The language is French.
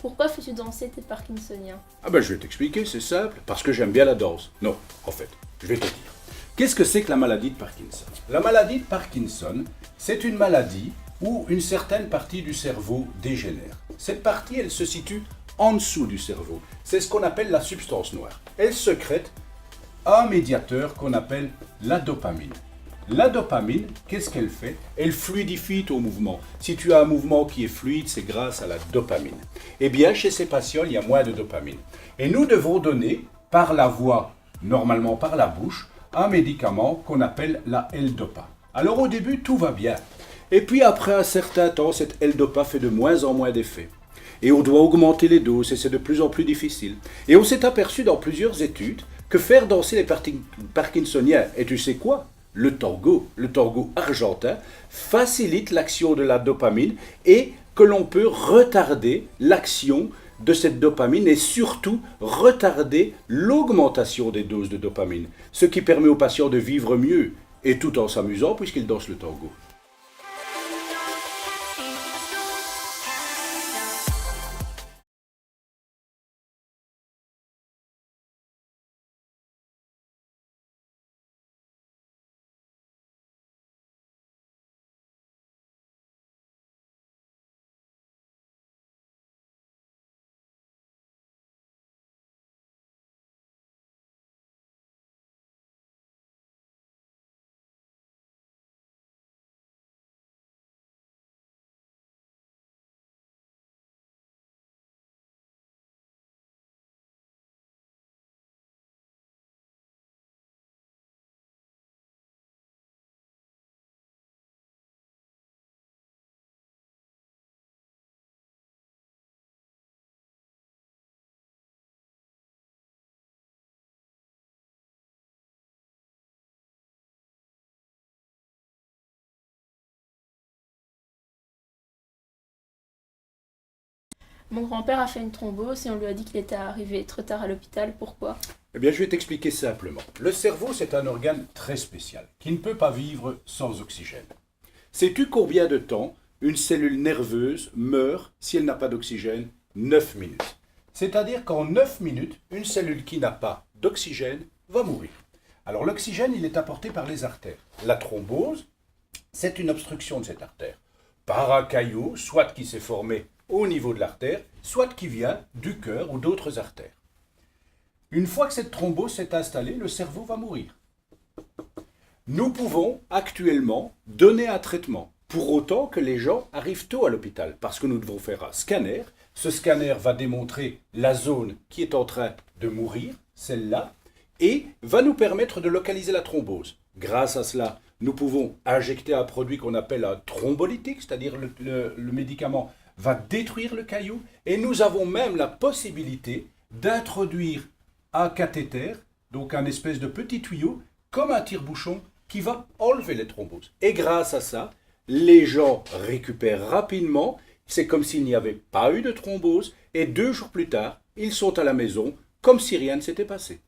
pourquoi fais-tu danser tes Parkinsoniens? Ah ben je vais t'expliquer, c'est simple, parce que j'aime bien la danse. Non, en fait, je vais te dire. Qu'est-ce que c'est que la maladie de Parkinson? La maladie de Parkinson, c'est une maladie où une certaine partie du cerveau dégénère. Cette partie, elle se situe en dessous du cerveau. C'est ce qu'on appelle la substance noire. Elle sécrète un médiateur qu'on appelle la dopamine. La dopamine, qu'est-ce qu'elle fait? Elle fluidifie ton mouvement. Si tu as un mouvement qui est fluide, c'est grâce à la dopamine. Eh bien, chez ces patients, il y a moins de dopamine. Et nous devons donner, par la voie, normalement par la bouche, un médicament qu'on appelle la L-Dopa. Alors au début, tout va bien. Et puis après un certain temps, cette L-Dopa fait de moins en moins d'effet. Et on doit augmenter les doses et c'est de plus en plus difficile. Et on s'est aperçu dans plusieurs études que faire danser les Parkinsoniens, et tu sais quoi? Le tango argentin, facilite l'action de la dopamine et que l'on peut retarder l'action de cette dopamine et surtout retarder l'augmentation des doses de dopamine, ce qui permet aux patients de vivre mieux et tout en s'amusant puisqu'ils dansent le tango. Mon grand-père a fait une thrombose et on lui a dit qu'il était arrivé trop tard à l'hôpital. Pourquoi? Eh bien, je vais t'expliquer simplement. Le cerveau, c'est un organe très spécial, qui ne peut pas vivre sans oxygène. Sais-tu combien de temps une cellule nerveuse meurt si elle n'a pas d'oxygène? 9 minutes. C'est-à-dire qu'en 9 minutes, une cellule qui n'a pas d'oxygène va mourir. Alors l'oxygène, il est apporté par les artères. La thrombose, c'est une obstruction de cette artère, par un caillou, soit qui s'est formé au niveau de l'artère, soit qui vient du cœur ou d'autres artères. Une fois que cette thrombose s'est installée, le cerveau va mourir. Nous pouvons actuellement donner un traitement, pour autant que les gens arrivent tôt à l'hôpital, parce que nous devons faire un scanner. Ce scanner va démontrer la zone qui est en train de mourir, celle-là, et va nous permettre de localiser la thrombose. Grâce à cela, nous pouvons injecter un produit qu'on appelle un thrombolytique, c'est-à-dire le médicament va détruire le caillou, et nous avons même la possibilité d'introduire un cathéter, donc un espèce de petit tuyau, comme un tire-bouchon, qui va enlever les thromboses. Et grâce à ça, les gens récupèrent rapidement, c'est comme s'il n'y avait pas eu de thrombose, et 2 jours plus tard, ils sont à la maison, comme si rien ne s'était passé.